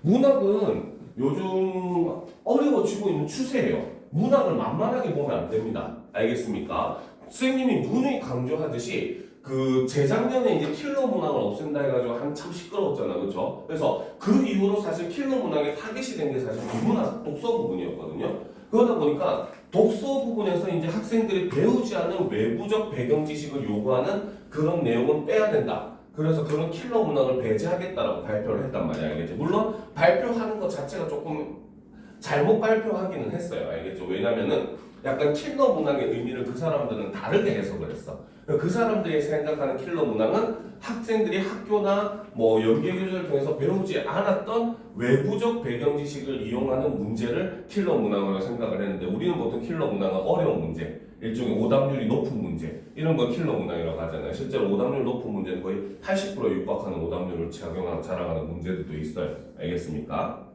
문학은 요즘 어려워지고 있는 추세예요. 문학을 만만하게 보면 안 됩니다. 알겠습니까? 선생님이 누누이 강조하듯이 그 재작년에 이제 킬러 문학을 없앤다 해가지고 한참 시끄러웠잖아, 그렇죠? 그래서 그 이후로 사실 킬러 문학의 타겟이 된 게 사실 비문학 독서 부분이었거든요. 그러다 보니까 독서 부분에서 이제 학생들이 배우지 않은 외부적 배경 지식을 요구하는 그런 내용은 빼야 된다. 그래서 그런 킬러 문학을 배제하겠다라고 발표를 했단 말이야, 알겠죠? 물론 발표하는 것 자체가 조금 잘못 발표하기는 했어요, 알겠죠? 왜냐면은 약간 킬러 문학의 의미를 그 사람들은 다르게 해석을 했어. 그 사람들이 생각하는 킬러 문학은 학생들이 학교나 뭐 연계 교재를 통해서 배우지 않았던 외부적 배경 지식을 이용하는 문제를 킬러 문학으로 생각을 했는데, 우리는 보통 킬러 문학은 어려운 문제, 일종의 오답률이 높은 문제, 이런 걸 킬러 문항이라고 하잖아요. 실제로 오답률 높은 문제는 거의 80%에 육박하는 오답률을 자랑하는 문제들도 있어요. 알겠습니까?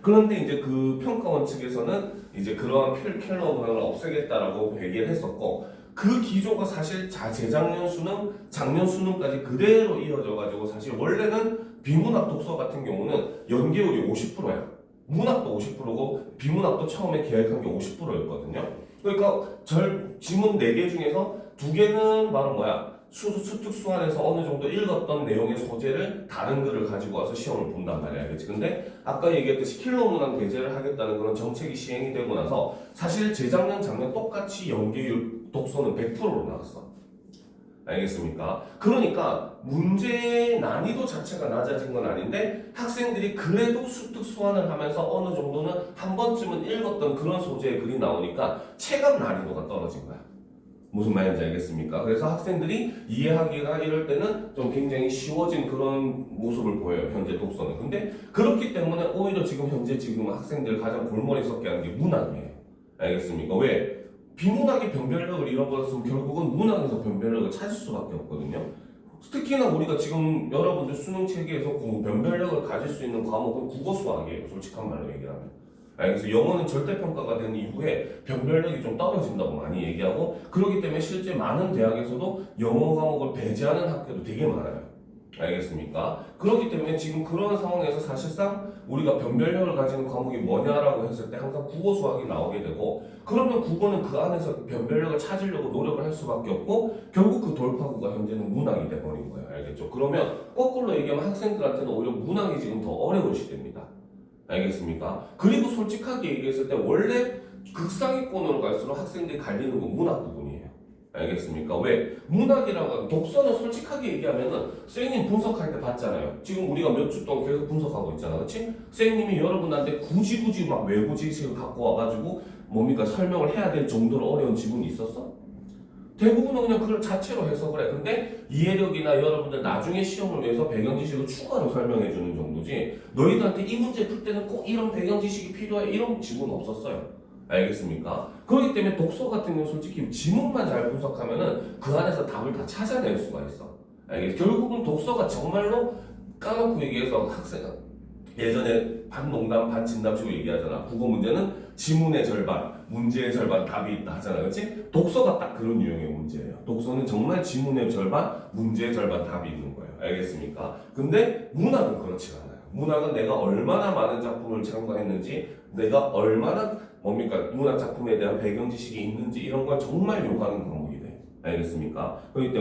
그런데 이제 그 평가원 측에서는 이제 그러한 킬러 문항을 없애겠다라고 얘기를 했었고, 그 기조가 사실 재작년 수능, 작년 수능까지 그대로 이어져가지고, 사실 원래는 비문학 독서 같은 경우는 연계율이 50%야. 문학도 50%고 비문학도 처음에 계획한 게 50%였거든요. 그러니까 지문 4개 중에서 2개는 바로 뭐야? 수특수안에서 어느 정도 읽었던 내용의 소재를 다른 글을 가지고 와서 시험을 본단 말이야, 알겠지? 근데 아까 얘기했듯이 킬러 문항 배제를 하겠다는 그런 정책이 시행이 되고 나서 사실 재작년, 작년 똑같이 연계율 독서는 100%로 나왔어. 알겠습니까? 그러니까 문제의 난이도 자체가 낮아진 건 아닌데 학생들이 그래도 수특수안을 하면서 어느 정도는 한 번쯤은 읽었던 그런 소재의 글이 나오니까 체감 난이도가 떨어진 거야. 무슨 말인지 알겠습니까? 그래서 학생들이 이해하기가 이럴 때는 좀 굉장히 쉬워진 그런 모습을 보여요, 현재 독서는. 근데 그렇기 때문에 오히려 지금 학생들 가장 골머리 썩게 하는 게 문학이에요. 알겠습니까? 왜? 비문학이 변별력을 잃어버렸으면 결국은 문학에서 변별력을 찾을 수밖에 없거든요. 특히나 우리가 지금 여러분들 수능 체계에서 변별력을 가질 수 있는 과목은 국어 수학이에요, 솔직한 말로 얘기하면. 그래서 영어는 절대평가가 된 이후에 변별력이 좀 떨어진다고 많이 얘기하고, 그렇기 때문에 실제 많은 대학에서도 영어 과목을 배제하는 학교도 되게 많아요. 알겠습니까? 그렇기 때문에 지금 그런 상황에서 사실상 우리가 변별력을 가지는 과목이 뭐냐라고 했을 때 항상 국어 수학이 나오게 되고, 그러면 국어는 그 안에서 변별력을 찾으려고 노력을 할 수밖에 없고, 결국 그 돌파구가 현재는 문학이 돼버린 거예요. 알겠죠? 그러면 거꾸로 얘기하면 학생들한테는 오히려 문학이 지금 더 어려운 시대입니다. 알겠습니까? 그리고 솔직하게 얘기했을 때 원래 극상위권으로 갈수록 학생들이 갈리는 건 문학 부분이에요. 알겠습니까? 왜? 문학이라고 하면 독서는 솔직하게 얘기하면은 선생님 분석할 때 봤잖아요. 지금 우리가 몇 주 동안 계속 분석하고 있잖아, 그렇지? 선생님이 여러분한테 굳이 막 외부 지식을 갖고 와가지고 뭡니까 설명을 해야 될 정도로 어려운 지문이 있었어? 대부분은 그냥 그걸 자체로 해석을 해. 근데 이해력이나 여러분들 나중에 시험을 위해서 배경 지식을 추가로 설명해 주는 정도지, 너희들한테 이 문제 풀 때는 꼭 이런 배경 지식이 필요해 이런 지문은 없었어요. 알겠습니까? 그렇기 때문에 독서 같은 경우 솔직히 지문만 잘 분석하면은 그 안에서 답을 다 찾아낼 수가 있어. 결국은 독서가 정말로 까놓고 얘기해서 예전에 반 농담 반 진담식으로 얘기하잖아. 국어 문제는 지문의 절반, 문제의 절반 답이 있다 하잖아, 그렇지? 독서가 딱 그런 유형의 문제예요. 독서는 정말 지문의 절반, 문제의 절반 답이 있는 거예요. 알겠습니까? 근데 문학은 그렇지 않아요. 문학은 내가 얼마나 많은 작품을 참고했는지, 내가 얼마나 문학 작품에 대한 배경 지식이 있는지 이런 걸 정말 요구하는 과목이 돼. 알겠습니까? 그렇기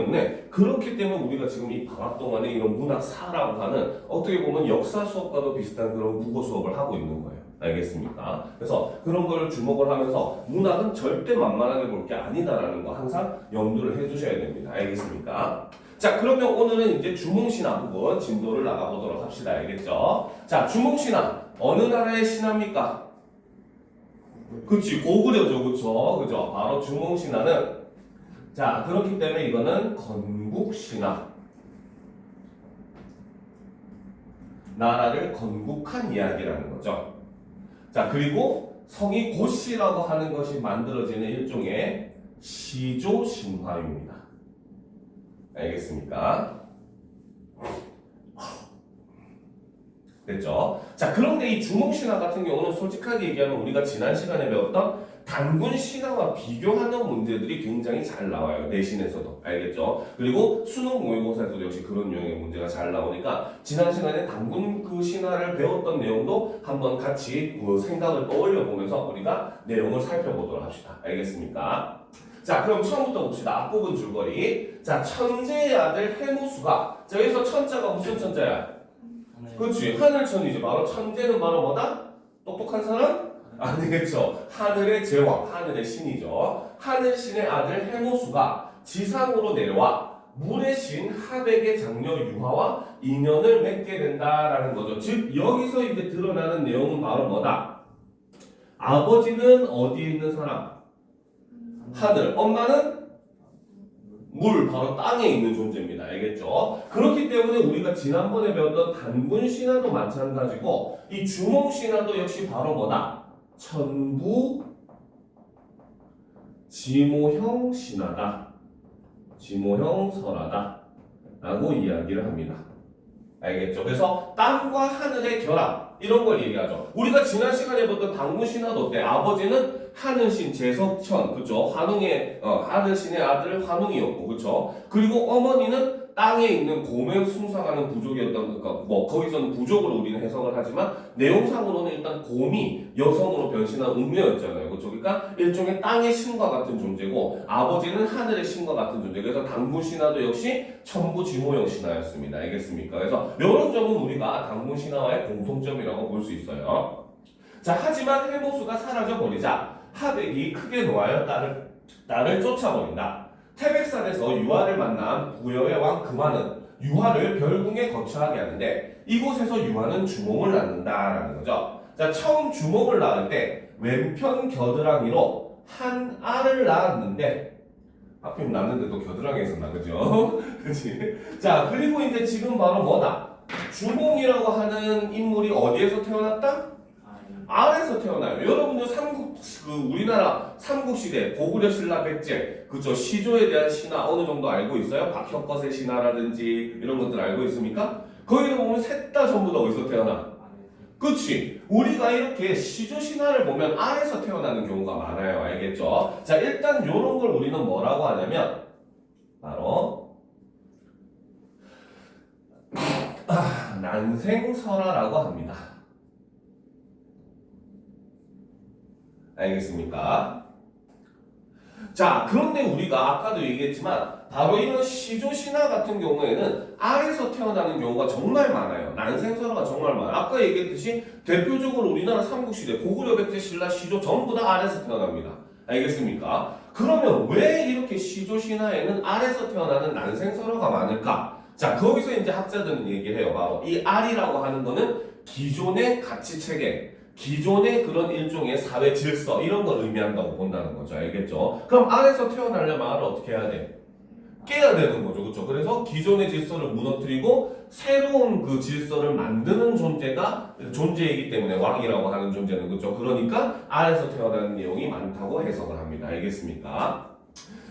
때문에 우리가 지금 이 방학 동안에 이런 문학사라고 하는, 어떻게 보면 역사 수업과도 비슷한 그런 국어 수업을 하고 있는 거예요. 알겠습니까? 그래서 그런 걸 주목을 하면서 문학은 절대 만만하게 볼 게 아니다라는 거 항상 염두를 해주셔야 됩니다. 알겠습니까? 자, 그러면 오늘은 이제 주몽신화 부분 진도를 나가보도록 합시다. 알겠죠? 자, 주몽신화 어느 나라의 신화입니까? 그치, 고구려죠. 그쵸? 바로 주몽신화는, 자, 그렇기 때문에 이거는 건국신화. 나라를 건국한 이야기라는 거죠. 자, 그리고 성이 고씨라고 하는 것이 만들어지는 일종의 시조신화입니다. 알겠습니까? 됐죠? 자, 그런데 이 주몽신화 같은 경우는 솔직하게 얘기하면 우리가 지난 시간에 배웠던 단군 신화와 비교하는 문제들이 굉장히 잘 나와요. 내신에서도. 알겠죠? 그리고 수능 모의고사에서도 역시 그런 유형의 문제가 잘 나오니까 지난 시간에 단군 그 신화를 배웠던 내용도 한번 같이 그 생각을 떠올려 보면서 우리가 내용을 살펴보도록 합시다. 알겠습니까? 자, 그럼 처음부터 봅시다. 앞부분 줄거리. 자, 천재의 아들 해무수가, 자, 여기서 천자가 무슨 천자야? 그렇지. 하늘천이지. 바로 천재는 바로 뭐다? 똑똑한 사람? 아니겠죠. 하늘의 제왕, 하늘의 신이죠. 하늘신의 아들 해무수가 지상으로 내려와 물의 신 하백의 장녀 유화와 인연을 맺게 된다라는 거죠. 즉 여기서 이제 드러나는 내용은 바로 뭐다? 아버지는 어디에 있는 사람? 하늘. 엄마는 물, 바로 땅에 있는 존재입니다. 알겠죠? 그렇기 때문에 우리가 지난번에 배웠던 단군 신화도 마찬가지고 이 주몽 신화도 역시 바로 뭐다? 천부 지모형 신화다. 지모형 설화다. 라고 이야기를 합니다. 알겠죠? 그래서 땅과 하늘의 결합 이런 걸 얘기하죠. 우리가 지난 시간에 봤던 단군 신화도 어때? 아버지는 하늘신 제석천, 그죠? 환웅의 하늘신의 아들 환웅이었고, 그죠? 그리고 어머니는 땅에 있는 곰을 숭상하는 부족이었던, 그러니까 뭐 거기서는 부족으로 우리는 해석을 하지만 내용상으로는 일단 곰이 여성으로 변신한 운명이었잖아요, 그죠? 그러니까 일종의 땅의 신과 같은 존재고 아버지는 하늘의 신과 같은 존재. 그래서 단군 신화도 역시 천부지모형 신화였습니다. 알겠습니까? 그래서 이런 점은 우리가 단군 신화와의 공통점이라고 볼 수 있어요. 자, 하지만 해모수가 사라져 버리자 하백이 크게 노하여 딸을 쫓아버린다. 태백산에서 유화를 만난 부여의 왕 금화는 유화를 별궁에 거처하게 하는데 이곳에서 유화는 주몽을 낳는다라는 거죠. 자, 처음 주몽을 낳을 때 왼편 겨드랑이로 한 알을 낳았는데 하필 낳는데 또 겨드랑이에서 나, 그죠? 그치? 자, 그리고 이제 지금 바로 뭐다? 주몽이라고 하는 인물이 어디에서 태어났다? 알에서 태어나요. 여러분들 우리나라 삼국시대 고구려 신라 백제 그죠? 시조에 대한 신화 어느 정도 알고 있어요? 박혁거세 신화라든지 이런 것들 알고 있습니까? 거기를 보면 셋 다 전부 다 어디서 태어나? 그치? 우리가 이렇게 시조 신화를 보면 알에서 태어나는 경우가 많아요. 알겠죠? 자, 일단 요런 걸 우리는 뭐라고 하냐면 바로 난생설화라고 합니다. 알겠습니까? 자, 그런데 우리가 아까도 얘기했지만 바로 이런 시조신화 같은 경우에는 알에서 태어나는 경우가 정말 많아요. 난생설화가 정말 많아요. 아까 얘기했듯이 대표적으로 우리나라 삼국시대 고구려 백제 신라 시조 전부 다 알에서 태어납니다. 알겠습니까? 그러면 왜 이렇게 시조신화에는 알에서 태어나는 난생설화가 많을까? 자, 거기서 이제 학자들은 얘기를 해요. 바로 이 알이라고 하는 거는 기존의 가치체계, 기존의 그런 일종의 사회 질서 이런 걸 의미한다고 본다는 거죠. 알겠죠? 그럼 알에서 태어나려면 알을 어떻게 해야 돼? 깨야 되는 거죠. 그렇죠? 그래서 기존의 질서를 무너뜨리고 새로운 그 질서를 만드는 존재이기 때문에 왕이라고 하는 존재는 그렇죠? 그러니까 알에서 태어나는 내용이 많다고 해석을 합니다. 알겠습니까?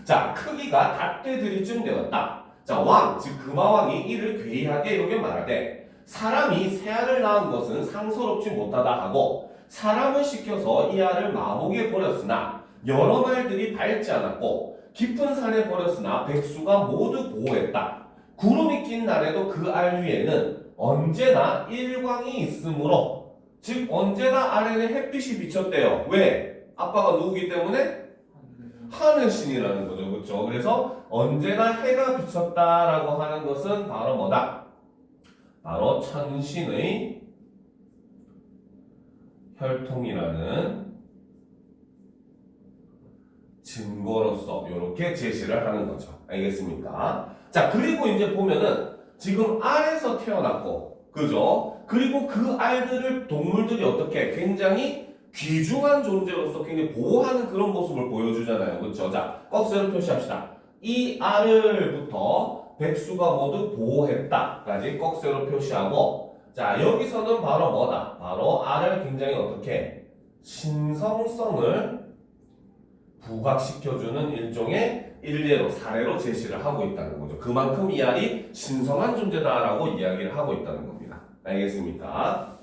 자, 크기가 닷대들이쯤 되었다. 자, 왕, 즉 금화왕이 이를 괴이하게 여겨 말하되 사람이 새 알을 낳은 것은 상서롭지 못하다 하고 사람을 시켜서 이 알을 마목에 버렸으나 여러 말들이 밟지 않았고 깊은 산에 버렸으나 백수가 모두 보호했다. 구름이 낀 날에도 그 알 위에는 언제나 일광이 있으므로 즉 언제나 알에는 햇빛이 비쳤대요. 왜? 아빠가 누구기 때문에? 하늘신이라는 거죠. 그렇죠? 그래서 언제나 해가 비쳤다라고 하는 것은 바로 뭐다? 바로 천신의 혈통이라는 증거로서 이렇게 제시를 하는 거죠. 알겠습니까? 자, 그리고 이제 보면은 지금 알에서 태어났고, 그죠? 그리고 그 알들을 동물들이 어떻게 굉장히 귀중한 존재로서 굉장히 보호하는 그런 모습을 보여주잖아요. 그렇죠? 자, 꺽쇠로 표시합시다. 이 알을부터 백수가 모두 보호했다까지 꺽쇠로 표시하고, 자, 여기서는 바로 뭐다? 바로 알을 굉장히 어떻게 신성성을 부각시켜주는 일종의 일례로 사례로 제시를 하고 있다는 거죠. 그만큼 이 알이 신성한 존재다라고 이야기를 하고 있다는 겁니다. 알겠습니까?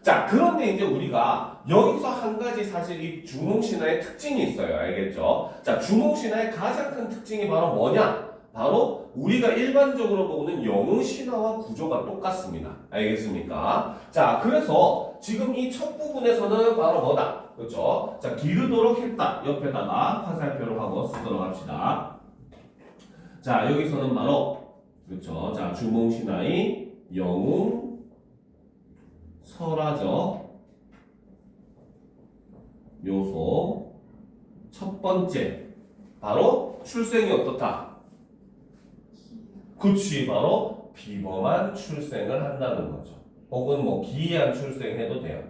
자, 그런데 이제 우리가 여기서 한 가지 사실 이 주몽신화의 특징이 있어요. 알겠죠? 자, 주몽신화의 가장 큰 특징이 바로 뭐냐? 바로 우리가 일반적으로 보는 영웅신화와 구조가 똑같습니다. 알겠습니까? 자, 그래서 지금 이 첫 부분에서는 바로 뭐다? 그렇죠? 자, 기르도록 했다. 옆에다가 화살표를 하고 쓰도록 합시다. 자, 여기서는 바로 그렇죠? 자, 주몽신화의 영웅, 설화적 요소 첫 번째 바로 출생이 어떻다? 그치, 바로 비범한 출생을 한다는 거죠. 혹은 뭐 기이한 출생해도 돼요.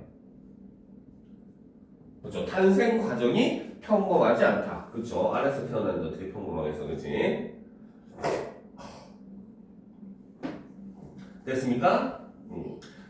그렇죠? 탄생 과정이 평범하지 않다. 그렇죠? 알에서 태어났는데 어떻게 평범하겠어, 그렇지? 됐습니까?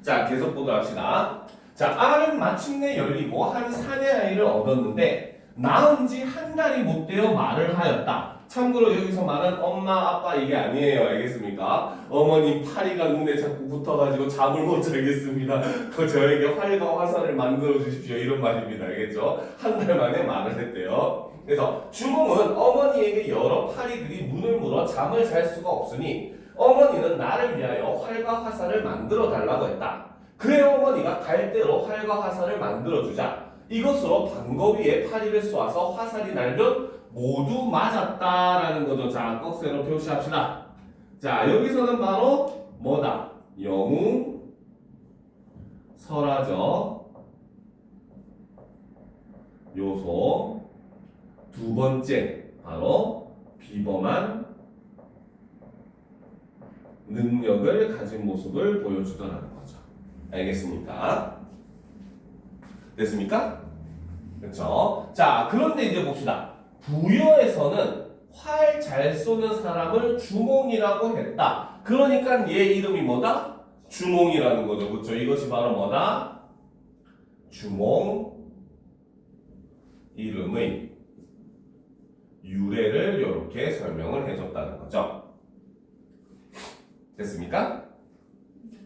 자, 계속 보도록 합시다. 자, 알은 마침내 열리고 한 사내 아이를 얻었는데 낳은 지 한 달이 못 되어 말을 하였다. 참고로 여기서 말은 엄마, 아빠 이게 아니에요. 알겠습니까? 어머님 파리가 눈에 자꾸 붙어가지고 잠을 못 자겠습니다. 그 저에게 활과 화살을 만들어 주십시오. 이런 말입니다. 알겠죠? 한 달 만에 말을 했대요. 그래서 주몽은 어머니에게 여러 파리들이 문을 물어 잠을 잘 수가 없으니 어머니는 나를 위하여 활과 화살을 만들어 달라고 했다. 그의 어머니가 갈대로 활과 화살을 만들어 주자 이것으로 방거 위에 파리를 쏘아서 화살이 날면 모두 맞았다라는 거죠. 자, 꺽쇠로 표시합시다. 자, 여기서는 바로 뭐다? 영웅, 설화적 요소 두 번째 바로 비범한 능력을 가진 모습을 보여주더라는 거죠. 알겠습니까? 됐습니까? 그렇죠? 자, 그런데 이제 봅시다. 부여에서는 활 잘 쏘는 사람을 주몽이라고 했다. 그러니까 얘 이름이 뭐다? 주몽이라는 거죠. 그렇죠? 이것이 바로 뭐다? 주몽 이름의 유래를 이렇게 설명을 해줬다는 거죠. 됐습니까?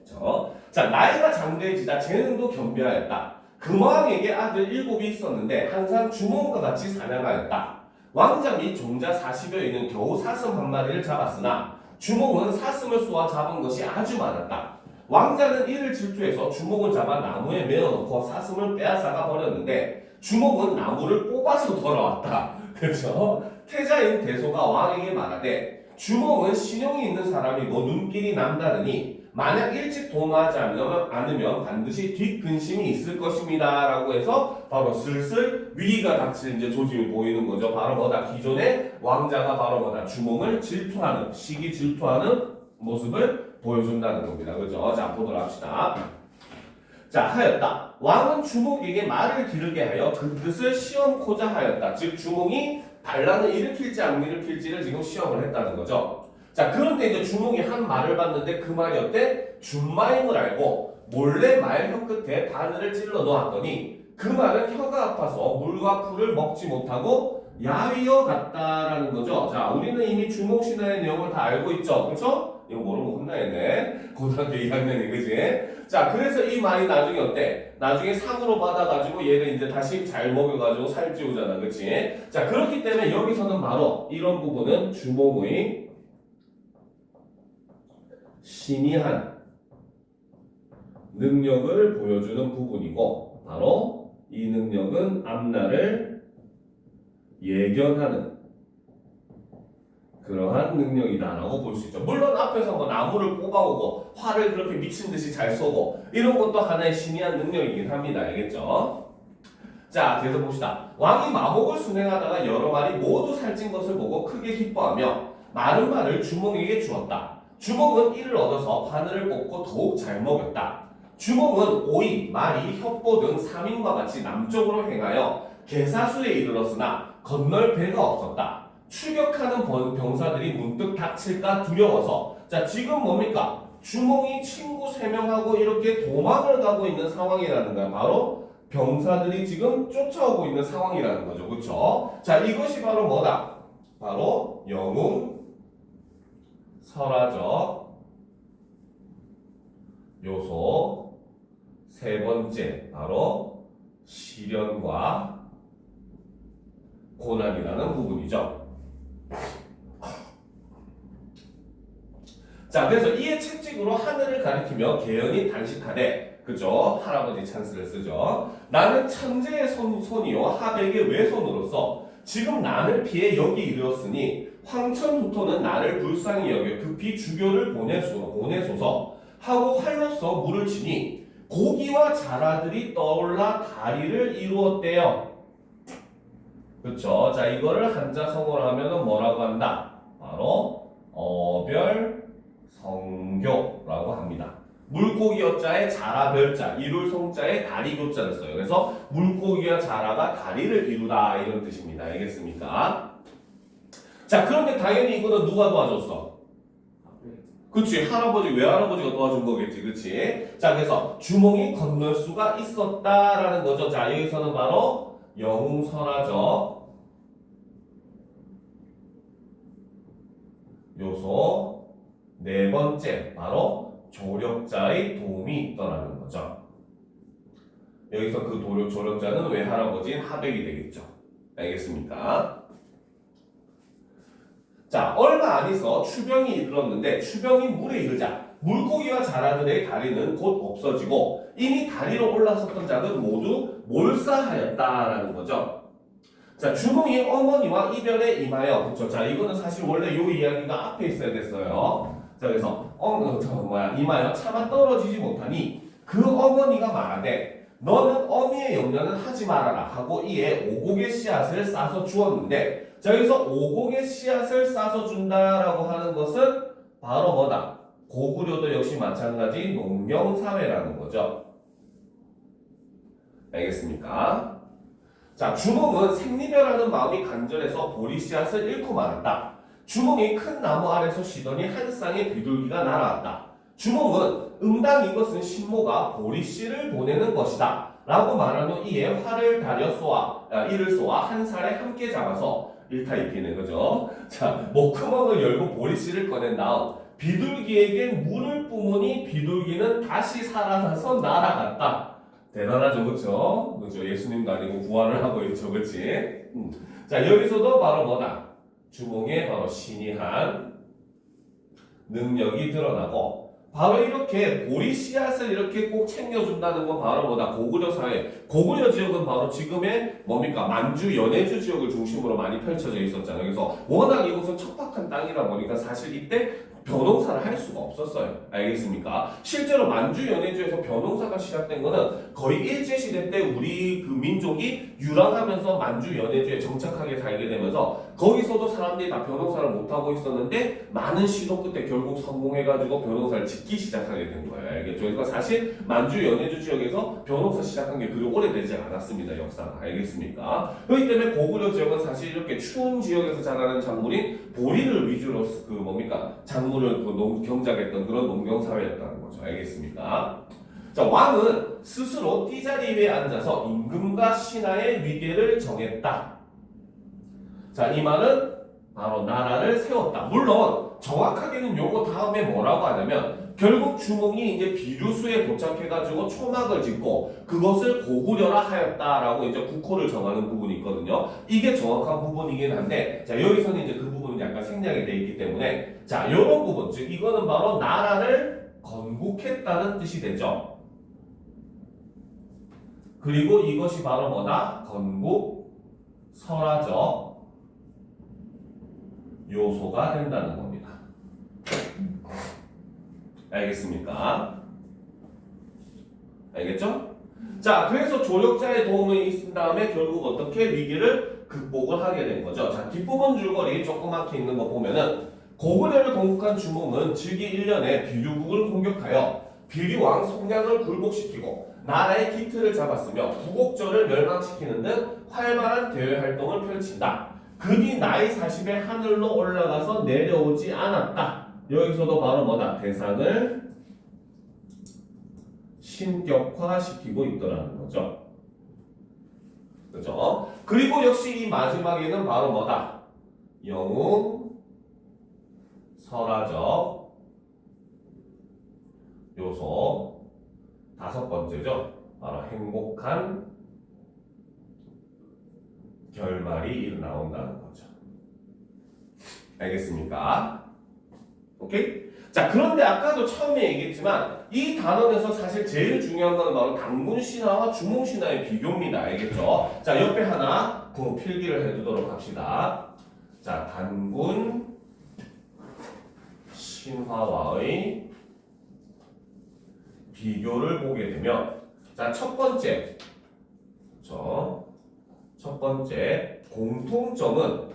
그렇죠? 자, 나이가 장대해지자 재능도 겸비하였다. 금왕에게 아들 7이 있었는데 항상 주몽과 같이 사냥하였다. 왕자 및 종자 40여인은 겨우 사슴 한 마리를 잡았으나 주몽은 사슴을 쏘아 잡은 것이 아주 많았다. 왕자는 이를 질투해서 주몽을 잡아 나무에 메어놓고 사슴을 빼앗아가 버렸는데 주몽은 나무를 뽑아서 돌아왔다. 그렇죠? 태자인 대소가 왕에게 말하되 주몽은 신용이 있는 사람이고 눈길이 남다르니 만약 일찍 도마하지 않으면 반드시 뒷근심이 있을 것입니다. 라고 해서 바로 슬슬 위기가 닥칠 이제 조짐이 보이는 거죠. 바로 뭐다? 기존의 왕자가 바로 뭐다? 주몽을 질투하는, 시기 질투하는 모습을 보여준다는 겁니다. 그죠? 자, 보도록 합시다. 자, 하였다. 왕은 주몽에게 말을 기르게 하여 그 뜻을 시험코자 하였다. 즉, 주몽이 반란을 일으킬지 안 일으킬지를 지금 시험을 했다는 거죠. 자, 그런데 이제 주몽이 한 말을 봤는데 그 말이 어때? 준마임을 알고 몰래 말 혀 끝에 바늘을 찔러 놓았더니 그 말은 혀가 아파서 물과 풀을 먹지 못하고 야위어 갔다라는 거죠. 자, 우리는 이미 주몽신화의 내용을 다 알고 있죠. 그렇죠? 이거 모르면 혼나야네. 고등학교 2학년이 그지? 자, 그래서 이 말이 나중에 어때? 나중에 상으로 받아가지고 얘를 이제 다시 잘 먹여가지고 살찌우잖아. 그치? 자, 그렇기 때문에 여기서는 바로 이런 부분은 주몽의 신이한 능력을 보여주는 부분이고 바로 이 능력은 앞날을 예견하는 그러한 능력이다라고 볼 수 있죠. 물론 앞에서 뭐 나무를 뽑아오고 활을 그렇게 미친 듯이 잘 쏘고 이런 것도 하나의 신이한 능력이긴 합니다. 알겠죠? 자, 계속 봅시다. 왕이 마법을 순행하다가 여러 마리 모두 살찐 것을 보고 크게 기뻐하며 마른 말을 주몽에게 주었다. 주몽은 이를 얻어서 바늘을 뽑고 더욱 잘 먹였다. 주몽은 오이, 마리, 혁보 등 삼인과 같이 남쪽으로 행하여 개사수에 이르렀으나 건널 배가 없었다. 출격하는 병사들이 문득 닥칠까 두려워서 자, 지금 뭡니까? 주몽이 친구 3명하고 이렇게 도망을 가고 있는 상황이라는 거야. 바로 병사들이 지금 쫓아오고 있는 상황이라는 거죠. 그렇죠? 자, 이것이 바로 뭐다? 바로 영웅 설화적 요소 세 번째 바로 시련과 고난이라는 부분이죠. 자, 그래서 이에 채찍으로 하늘을 가리키며 개연히 단식하되, 그죠? 할아버지 찬스를 쓰죠. 나는 천재의 손이요 하백의 외손으로서 지금 난을 피해 여기 이르렀으니 황천후토는 나를 불쌍히 여겨 급히 주교를 보내소서 하고 활로써 물을 치니 고기와 자라들이 떠올라 다리를 이루었대요. 그쵸? 자, 이거를 한자성어로 하면은 뭐라고 한다? 바로 어별성교라고 합니다. 물고기 어자에 자라별자, 이룰 성자에 다리교자를 써요. 그래서 물고기와 자라가 다리를 이루다 이런 뜻입니다. 알겠습니까? 자, 그런데 당연히 이거는 누가 도와줬어? 그치, 할아버지, 외할아버지가 도와준 거겠지, 그치? 자, 그래서 주몽이 건널 수가 있었다라는 거죠. 자, 여기서는 바로 영웅설화죠. 요소 네 번째, 바로 조력자의 도움이 있더라는 거죠. 여기서 그 조력자는 외할아버지인 하백이 되겠죠. 알겠습니까? 자, 얼마 안 있어 추병이 이르렀는데 추병이 물에 이르자 물고기와 자라들의 다리는 곧 없어지고 이미 다리로 올라섰던 자는 모두 몰사하였다라는 거죠. 자, 주몽이 어머니와 이별에 임하여, 그쵸? 자, 이거는 사실 원래 요 이야기가 앞에 있어야 됐어요. 자, 그래서 임하여 차마 떨어지지 못하니 그 어머니가 말하되 너는 어미의 염려는 하지 말아라 하고 이에 오곡의 씨앗을 싸서 주었는데, 자, 여기서 오곡의 씨앗을 싸서 준다라고 하는 것은 바로 뭐다? 고구려도 역시 마찬가지 농경사회라는 거죠. 알겠습니까? 자, 주몽은 생리별하는 마음이 간절해서 보리 씨앗을 잃고 말았다. 주몽이 큰 나무 아래서 쉬더니 한 쌍의 비둘기가 날아왔다. 주몽은 응당 이것은 신모가 보리 씨를 보내는 것이다 라고 말한 후 이에 활을 다려 이를 쏘아 한 살에 함께 잡아서 일타입히는 거죠. 자, 목구멍을 열고 보리 씨를 꺼낸 다음 비둘기에게 물을 뿜으니 비둘기는 다시 살아나서 날아갔다. 대단하죠, 그쵸? 그쵸? 예수님도 아니고 부활을 하고 있죠, 그치? 자, 여기서도 바로 뭐다? 주몽의 바로 신이한 능력이 드러나고, 바로 이렇게 보리 씨앗을 이렇게 꼭 챙겨준다는 건 바로 뭐다? 고구려 사회. 고구려 지역은 바로 지금의 뭡니까? 만주, 연해주 지역을 중심으로 많이 펼쳐져 있었잖아요. 그래서 워낙 이곳은 척박한 땅이다 보니까 사실 이때 벼농사를 할 수가 없었어요. 알겠습니까? 실제로 만주, 연해주에서 벼농사가 시작된 거는 거의 일제시대 때 우리 그 민족이 유랑하면서 만주, 연해주에 정착하게 살게 되면서 거기서도 사람들이 다 벼농사를 못하고 있었는데 많은 시도 끝에 결국 성공해가지고 벼농사를 짓기 시작하게 된 거예요. 알겠죠? 그러니까 사실 만주, 연해주 지역에서 벼농사 시작한 게 그리 오래되지 않았습니다. 역사가. 알겠습니까? 그렇기 때문에 고구려 지역은 사실 이렇게 추운 지역에서 자라는 작물인 보리를 위주로 그 뭡니까? 작물을 경작했던 그런 농경사회였다는 거죠. 알겠습니까? 자, 왕은 스스로 띠자리 위에 앉아서 임금과 신하의 위계를 정했다. 자, 이 말은 바로 나라를 세웠다. 물론 정확하게는 요거 다음에 뭐라고 하냐면 결국 주몽이 이제 비류수에 도착해가지고 초막을 짓고 그것을 고구려라 하였다라고 이제 국호를 정하는 부분이 있거든요. 이게 정확한 부분이긴 한데, 자, 여기서는 이제 그 부분은 약간 생략이 돼 있기 때문에, 자, 요런 부분, 즉 이거는 바로 나라를 건국했다는 뜻이 되죠. 그리고 이것이 바로 뭐다? 건국 설화적 요소가 된다는 겁니다. 알겠습니까? 알겠죠? 자, 그래서 조력자의 도움이 있은 다음에 결국 어떻게 위기를 극복을 하게 된 거죠. 자, 뒷부분 줄거리 조그맣게 있는 거 보면은 고구려를 건국한 주몽은 즉위 1년에 비류국을 공격하여 비류왕 송량을 굴복시키고 나라의 기틀을 잡았으며 부곡절을 멸망시키는 등 활발한 대외 활동을 펼친다. 그 뒤 나이 40에 하늘로 올라가서 내려오지 않았다. 여기서도 바로 뭐다? 대상을 신격화시키고 있더라는 거죠. 그죠? 그리고 역시 이 마지막에는 바로 뭐다? 영웅 설화적 요소 다섯 번째죠. 바로 행복한 결말이 나온다는 거죠. 알겠습니까? 오케이? 자, 그런데 아까도 처음에 얘기했지만 이 단원에서 사실 제일 중요한 건 바로 단군 신화와 주몽 신화의 비교입니다. 알겠죠? 자, 옆에 하나 필기를 해두도록 합시다. 자, 단군 신화와의 비교를 보게 되면, 자, 첫 번째 공통점은,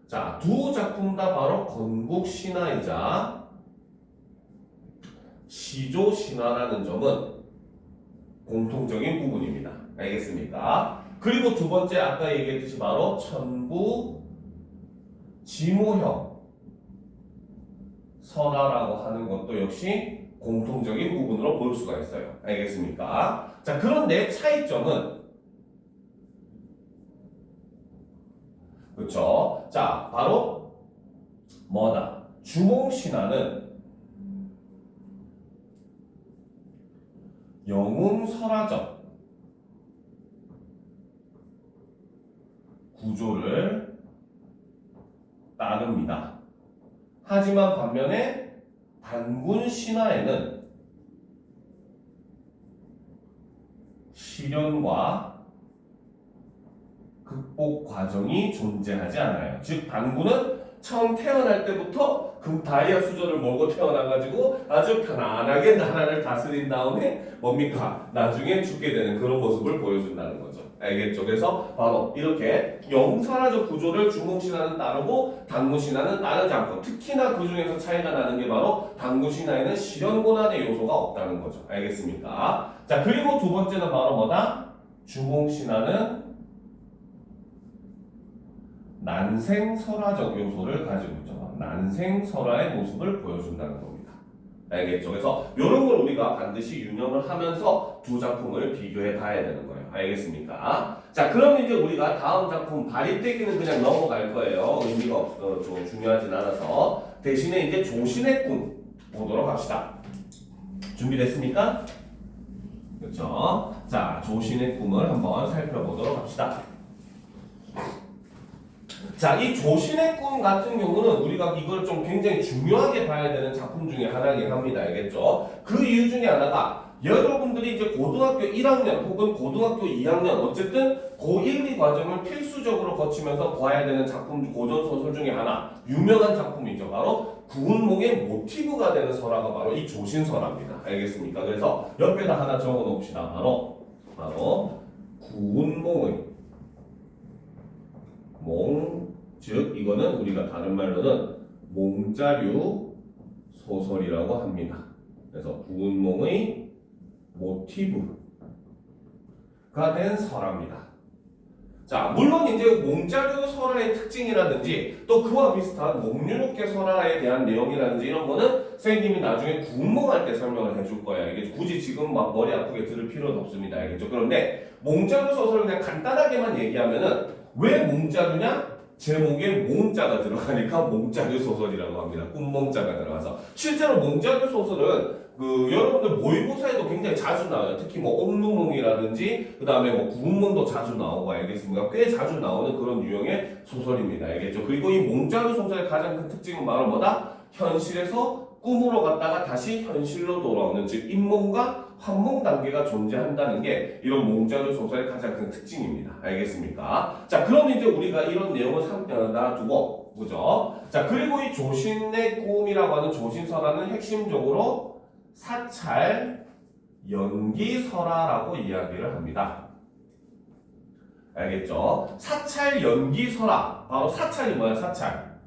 자, 두 작품 다 바로 건국 신화이자 시조 신화라는 점은 공통적인 부분입니다. 알겠습니까? 그리고 두 번째 아까 얘기했듯이 바로 천부 지모형 설화라고 하는 것도 역시 공통적인 부분으로 볼 수가 있어요. 알겠습니까? 자, 그런데 차이점은, 그렇죠? 자, 바로 뭐다? 주몽 신화는 영웅 설화적 구조를 따릅니다. 하지만 반면에 단군 신화에는 시련과 극복 과정이 존재하지 않아요. 즉, 단군은 처음 태어날 때부터 다이아 수저를 몰고 태어나가지고 아주 편안하게 나라를 다스린 다음에 뭡니까? 나중에 죽게 되는 그런 모습을 보여준다는 거죠. 알겠죠? 그래서 바로 이렇게 영웅설화적 구조를 주몽신화는 따르고 단군신화는 따르지 않고, 특히나 그 중에서 차이가 나는 게 바로 단군신화에는 시련고난의 요소가 없다는 거죠. 알겠습니까? 자, 그리고 두 번째는 바로 뭐다? 주몽신화는 난생설화적 요소를 가지고 있죠. 난생설화의 모습을 보여준다는 겁니다. 알겠죠? 그래서 이런 걸 우리가 반드시 유념을 하면서 두 작품을 비교해 봐야 되는 거예요. 알겠습니까? 자, 그럼 이제 우리가 다음 작품 바리떼기는 그냥 넘어갈 거예요. 의미가 없어, 좀 중요하진 않아서. 대신에 이제 조신의 꿈 보도록 합시다. 준비됐습니까? 그렇죠? 자, 조신의 꿈을 한번 살펴보도록 합시다. 자, 이 조신의 꿈 같은 경우는 우리가 이걸 좀 굉장히 중요하게 봐야 되는 작품 중에 하나이긴 합니다. 알겠죠? 그 이유 중에 하나가, 여러분들이 이제 고등학교 1학년 혹은 고등학교 2학년, 어쨌든 고1, 2 과정을 필수적으로 거치면서 봐야 되는 작품, 고전소설 중에 하나, 유명한 작품이죠. 바로 구운몽의 모티브가 되는 설화가 바로 이 조신설화입니다. 알겠습니까? 그래서 옆에다 하나 적어 놓읍시다. 바로 구운몽의 몽, 즉 이거는 우리가 다른 말로는 몽자류 소설이라고 합니다. 그래서 구운몽의 모티브가 된 설화입니다. 자, 물론 이제 몽자류 설화의 특징이라든지 또 그와 비슷한 몽유롭게 설화에 대한 내용이라든지 이런 거는 선생님이 나중에 구운몽 할 때 설명을 해줄 거예요. 이게 굳이 지금 막 머리 아프게 들을 필요는 없습니다. 알겠죠? 그런데 몽자류 소설을 그냥 간단하게만 얘기하면은 왜 몽자류냐? 제목에 몽자가 들어가니까 몽자류 소설이라고 합니다. 꿈몽자가 들어가서. 실제로 몽자류 소설은 여러분들 모의고사에도 굉장히 자주 나와요. 특히 뭐 옥루몽이라든지 그 다음에 뭐 구운몽도 자주 나오고, 알겠습니까? 꽤 자주 나오는 그런 유형의 소설입니다. 알겠죠? 그리고 이 몽자류 소설의 가장 큰 특징은 바로 뭐다? 현실에서 꿈으로 갔다가 다시 현실로 돌아오는, 즉 인몽과 환몽 단계가 존재한다는 게 이런 몽자류 소설의 가장 큰 특징입니다. 알겠습니까? 자, 그럼 이제 우리가 이런 내용을 놔두고 보죠. 자, 그리고 이 조신의 꿈이라고 하는 조신설화는 핵심적으로 사찰 연기설화라고 이야기를 합니다. 알겠죠? 사찰 연기설화, 바로 사찰이 뭐야? 사찰.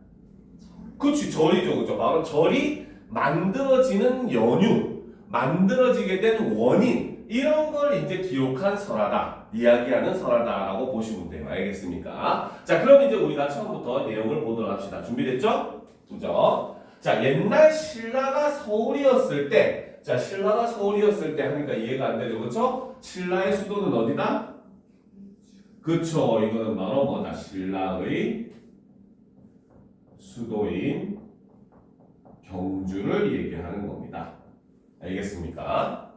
그렇지, 절이죠. 그죠? 바로 절이 만들어지는 연유, 만들어지게 된 원인, 이런 걸 이제 기록한 설화다, 이야기하는 설화다라고 보시면 돼요. 알겠습니까? 자, 그럼 이제 우리가 처음부터 내용을 보도록 합시다. 준비됐죠? 그죠? 자, 옛날 신라가 서울이었을 때, 자, 신라가 서울이었을 때 하니까 이해가 안 되죠? 그렇죠? 신라의 수도는 어디다? 그쵸, 이거는 바로 뭐다? 신라의 수도인 경주를 얘기하는 겁니다. 알겠습니까?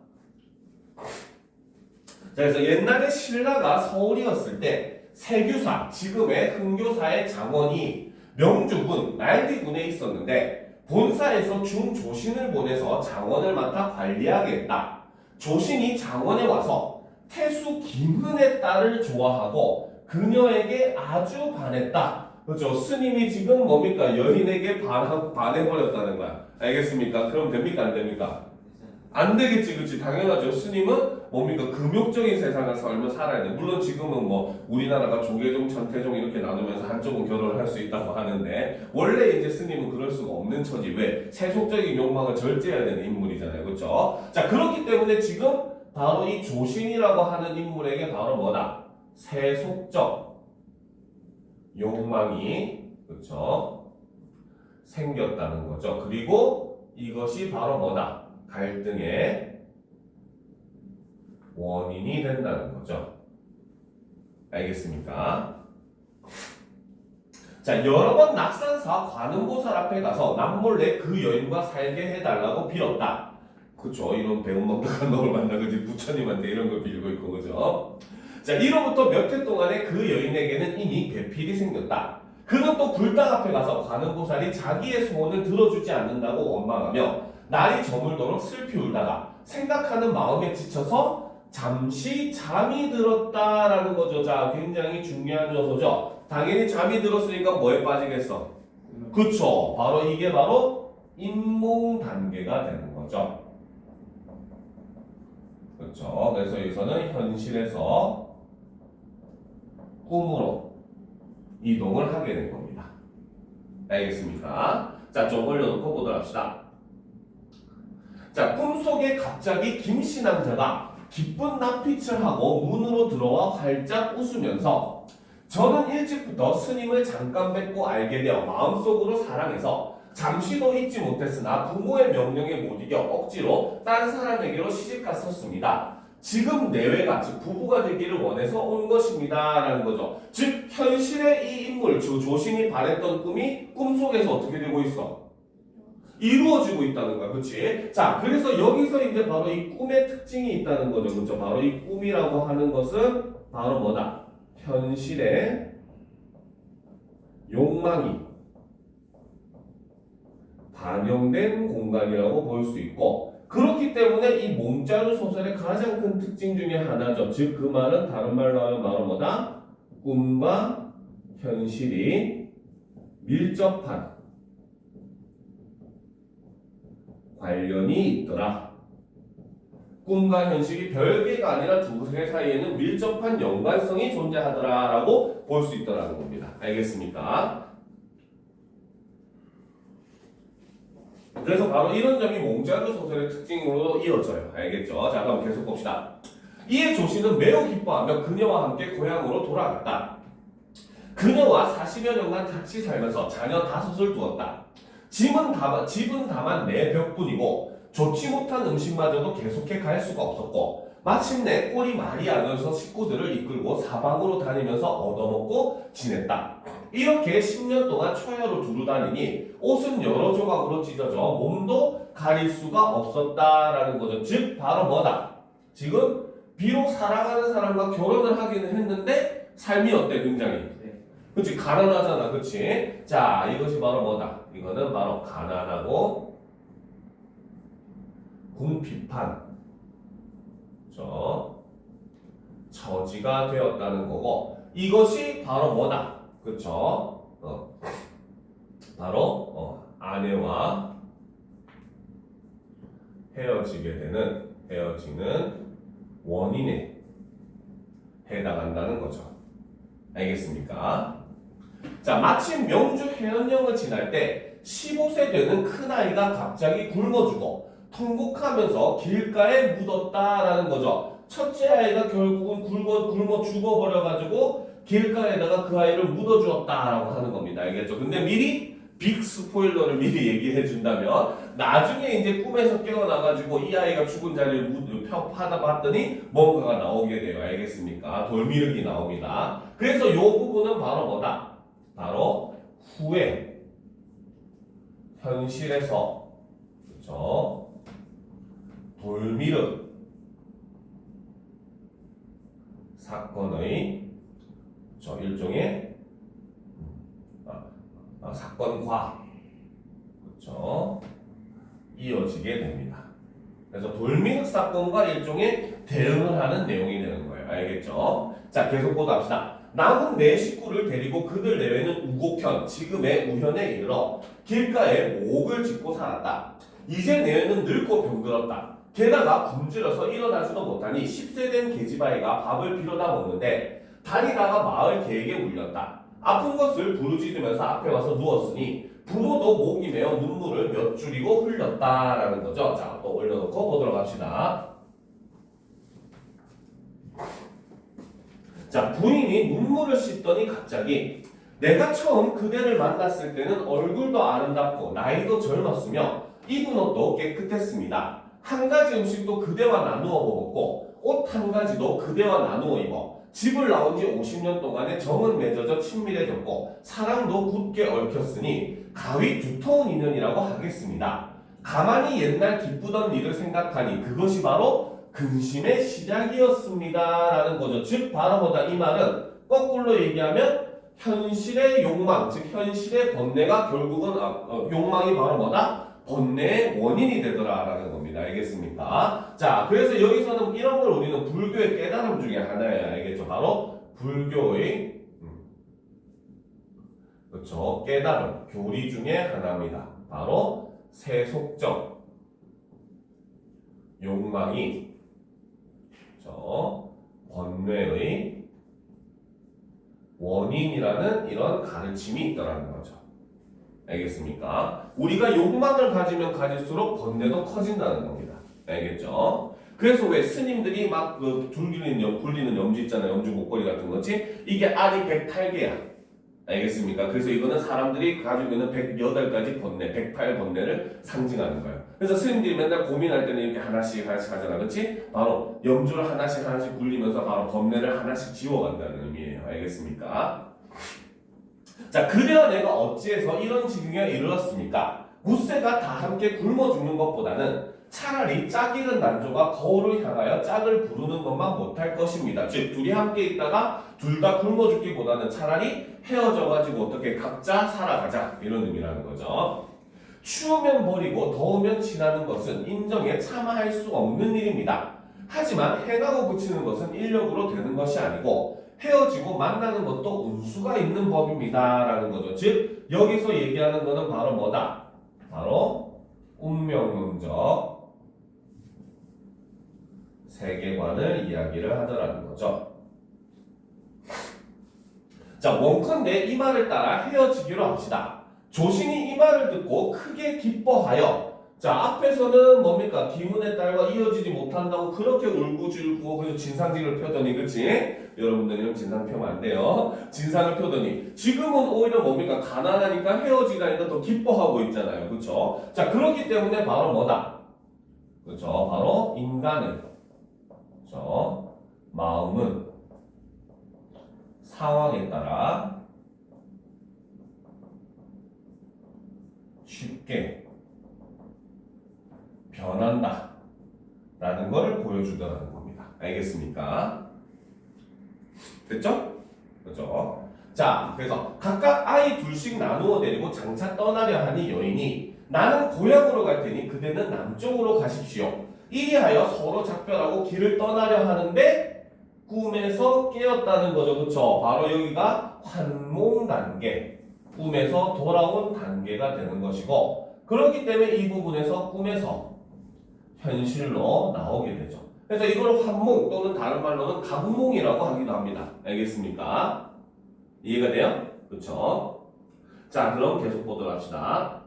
자, 그래서 옛날에 신라가 서울이었을 때 세규사, 지금의 흥교사의 장원이 명주군, 난리군에 있었는데 본사에서 중조신을 보내서 장원을 맡아 관리하겠다. 조신이 장원에 와서 태수 김흔의 딸을 좋아하고 그녀에게 아주 반했다. 그렇죠? 스님이 지금 뭡니까? 여인에게 반해버렸다는 거야. 알겠습니까? 그럼 됩니까? 안 됩니까? 안 되겠지, 그치? 당연하죠. 스님은 뭡니까? 금욕적인 세상을 살아야 돼. 물론 지금은 뭐 우리나라가 조계종, 천태종 이렇게 나누면서 한쪽은 결혼을 할 수 있다고 하는데 원래 이제 스님은 그럴 수가 없는 처지. 왜? 세속적인 욕망을 절제해야 되는 인물이잖아요, 그렇죠? 자, 그렇기 때문에 지금 바로 이 조신이라고 하는 인물에게 바로 뭐다? 세속적 욕망이 그렇죠? 생겼다는 거죠. 그리고 이것이 바로 뭐다? 갈등의 원인이 된다는 거죠. 알겠습니까? 자, 여러 번 낙산사 관음보살 앞에 가서 남몰래 그 여인과 살게 해달라고 빌었다. 그쵸? 이런 배은망덕한 놈을 만나, 그지? 부처님한테 이런 걸 빌고 있고, 그죠? 자, 이로부터 몇 해 동안에 그 여인에게는 이미 배필이 생겼다. 그는 또 불당 앞에 가서 관음보살이 자기의 소원을 들어주지 않는다고 원망하며 날이 저물도록 슬피 울다가 생각하는 마음에 지쳐서 잠시 잠이 들었다라는 거죠. 자, 굉장히 중요한 요소죠. 당연히 잠이 들었으니까 뭐에 빠지겠어? 그쵸. 바로 이게 바로 인몽 단계가 되는 거죠. 그렇죠. 그래서 여기서는 현실에서 꿈으로 이동을 하게 된 겁니다. 알겠습니까? 자, 좀 올려놓고 보도록 합시다. 자, 꿈속에 갑자기 김씨 남자가 기쁜 낯빛을 하고 문으로 들어와 활짝 웃으면서 저는 일찍부터 스님을 잠깐 뵙고 알게 되어 마음속으로 사랑해서 잠시도 잊지 못했으나 부모의 명령에 못 이겨 억지로 딴 사람에게로 시집갔었습니다. 지금 내외가 즉 부부가 되기를 원해서 온 것입니다. 라는 거죠. 즉 현실의 이 인물, 조신이 바랬던 꿈이 꿈속에서 어떻게 되고 있어? 이루어지고 있다는 거야. 그치? 자, 그래서 여기서 이제 바로 이 꿈의 특징이 있다는 거죠. 그렇죠? 바로 이 꿈이라고 하는 것은 바로 뭐다? 현실의 욕망이 반영된 공간이라고 볼 수 있고, 그렇기 때문에 이 몽자루 소설의 가장 큰 특징 중에 하나죠. 즉, 그 말은 다른 말로 하면 바로 뭐다? 꿈과 현실이 밀접한 관련이 있더라. 꿈과 현실이 별개가 아니라 두 개 사이에는 밀접한 연관성이 존재하더라라고 볼 수 있더라는 겁니다. 알겠습니까? 그래서 바로 이런 점이 몽자루 소설의 특징으로 이어져요. 알겠죠? 자, 그럼 계속 봅시다. 이에 조씨는 매우 기뻐하며 그녀와 함께 고향으로 돌아갔다. 그녀와 40여 년간 같이 살면서 자녀 5을 두었다. 집은 다만 4벽뿐이고 좋지 못한 음식마저도 계속해 갈 수가 없었고 마침내 꼴이 말이 안 와서 식구들을 이끌고 사방으로 다니면서 얻어먹고 지냈다. 이렇게 10년 동안 처녀로 두루 다니니 옷은 여러 조각으로 찢어져 몸도 가릴 수가 없었다라는 거죠. 즉 바로 뭐다? 지금 비록 사랑하는 사람과 결혼을 하기는 했는데 삶이 어때? 굉장히 그치? 가난하잖아. 그치? 자, 이것이 바로 뭐다? 이거는 바로 가난하고 궁핍한 처지가 되었다는 거고, 이것이 바로 뭐다? 그쵸? 바로 아내와 헤어지는 원인에 해당한다는 거죠. 알겠습니까? 자, 마침 명주 해연령을 지날 때 15세 되는 큰아이가 갑자기 굶어 죽어 통곡하면서 길가에 묻었다라는 거죠. 첫째 아이가 결국은 굶어 죽어버려가지고 길가에다가 그 아이를 묻어주었다라고 하는 겁니다. 알겠죠? 근데 미리 빅 스포일러를 미리 얘기해 준다면 나중에 이제 꿈에서 깨어나가지고 이 아이가 죽은 자리를 파다 봤더니 뭔가가 나오게 돼요. 알겠습니까? 돌미륵이 나옵니다. 그래서 이 부분은 바로 뭐다? 바로 후에 현실에서 그렇죠? 돌미륵 사건의 일종의 사건과 그렇죠? 이어지게 됩니다. 그래서 돌미륵 사건과 일종의 대응을 하는 내용이 되는 거예요. 알겠죠? 자, 계속 보도합시다. 남은 네 식구를 데리고 그들 내외는 우곡현, 지금의 우현에 이르러 길가에 옥을 짓고 살았다. 이제 내외는 늙고 병들었다. 게다가 굶주려서 일어나지도 못하니 10세 된 계집아이가 밥을 빌어다 먹는데 다니다가 마을 개에게 물렸다. 아픈 것을 부르짖으면서 앞에 와서 누웠으니 부모도 목이 메어 눈물을 몇 줄이고 흘렸다라는 거죠. 자, 또 올려놓고 보도록 합시다. 자, 부인이 눈물을 씻더니 갑자기 내가 처음 그대를 만났을 때는 얼굴도 아름답고 나이도 젊었으며 입은 옷도 깨끗했습니다. 한 가지 음식도 그대와 나누어 먹었고 옷 한 가지도 그대와 나누어 입어 집을 나온 지 50년 동안에 정은 맺어져 친밀해졌고 사랑도 굳게 얽혔으니 가히 두터운 인연이라고 하겠습니다. 가만히 옛날 기쁘던 일을 생각하니 그것이 바로 근심의 시작이었습니다. 라는 거죠. 즉 바로 뭐다? 이 말은 거꾸로 얘기하면 현실의 욕망, 즉 현실의 번뇌가 결국은 욕망이 바로 뭐다? 번뇌의 원인이 되더라라는 겁니다. 알겠습니까? 자, 그래서 여기서는 이런 걸 우리는 불교의 깨달음 중에 하나예요. 알겠죠? 바로 불교의 그렇죠? 깨달음, 교리 중에 하나입니다. 바로 세속적 욕망이 번뇌의 원인이라는 이런 가르침이 있더라는 거죠. 알겠습니까? 우리가 욕망을 가지면 가질수록 번뇌도 커진다는 겁니다. 알겠죠? 그래서 왜 스님들이 막 굴리는 염주 있잖아요. 염주 목걸이 같은 거지. 이게 알이 108개야. 알겠습니까? 그래서 이거는 사람들이 가지고 있는 108가지 번뇌, 108번뇌를 상징하는 거예요. 그래서 스님들이 맨날 고민할 때는 이렇게 하나씩 하잖아. 그렇지? 바로 염주를 하나씩 굴리면서 바로 번뇌를 하나씩 지워간다는 의미예요. 알겠습니까? 자, 그대와 내가 어찌해서 이런 지경에 이르렀습니까? 무쇠가 다 함께 굶어 죽는 것보다는 차라리 짝이른 난조가 거울을 향하여 짝을 부르는 것만 못할 것입니다. 즉 둘이 함께 있다가 둘 다 굶어 죽기보다는 차라리 헤어져가지고 어떻게 각자 살아가자 이런 의미라는 거죠. 추우면 버리고 더우면 지나는 것은 인정에 참아할 수 없는 일입니다. 하지만 행하고 붙이는 것은 인력으로 되는 것이 아니고 헤어지고 만나는 것도 운수가 있는 법입니다. 라는 거죠. 즉 여기서 얘기하는 거는 바로 뭐다? 바로 운명론적 세계관을 이야기를 하더라는 거죠. 자, 원컨대 이 말을 따라 헤어지기로 합시다. 조신이 이 말을 듣고 크게 기뻐하여 자, 앞에서는 뭡니까? 기문의 딸과 이어지지 못한다고 그렇게 울고줄고 그래서 진상직을 펴더니 그치? 여러분들 이런 진상 펴면 안 돼요. 진상을 펴더니 지금은 오히려 뭡니까? 가난하니까 헤어지다니까 더 기뻐하고 있잖아요. 그쵸? 자, 그렇기 때문에 바로 뭐다? 그쵸? 바로 인간의 그쵸? 마음은 상황에 따라 쉽게 변한다 라는 걸 보여주더라는 겁니다. 알겠습니까? 됐죠? 그죠? 자, 그래서 각각 아이 둘씩 나누어 데리고 장차 떠나려 하니 여인이 나는 고향으로 갈 테니 그대는 남쪽으로 가십시오. 이리하여 서로 작별하고 길을 떠나려 하는데 꿈에서 깨었다는 거죠. 그쵸? 바로 여기가 환몽 단계, 꿈에서 돌아온 단계가 되는 것이고 그렇기 때문에 이 부분에서 꿈에서 현실로 나오게 되죠. 그래서 이걸 환몽 또는 다른 말로는 감몽이라고 하기도 합니다. 알겠습니까? 이해가 돼요? 그렇죠? 자, 그럼 계속 보도록 합시다.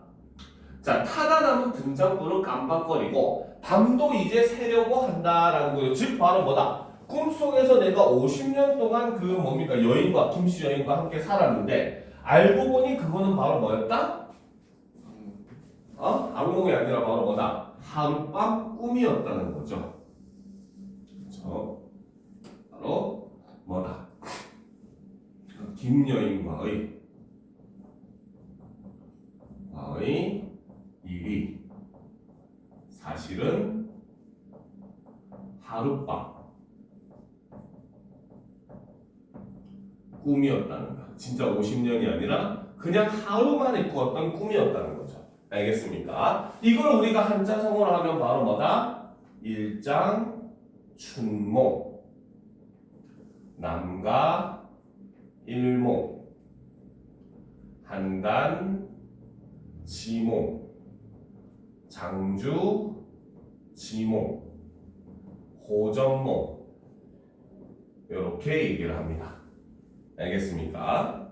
자, 타다 남은 등장부는 깜박거리고 밤도 이제 새려고 한다라는 거예요. 즉 바로 뭐다? 꿈속에서 내가 50년 동안 그 뭡니까? 여인과 김씨 여인과 함께 살았는데 알고 보니 그거는 바로 뭐였다? 악몽이 아니라 바로 뭐다? 하룻밤 꿈이었다는 거죠. 그렇죠? 바로 뭐다? 김여인과의 일이 사실은 하룻밤 꿈이었다는 거. 진짜 50년이 아니라 그냥 하루만에 꾸었던 꿈이었다는 거죠. 알겠습니까? 이걸 우리가 한자성어로 하면 바로 뭐다? 일장 춘몽, 남가 일몽, 한단 지몽, 장주 지몽, 호전몽 이렇게 얘기를 합니다. 알겠습니까?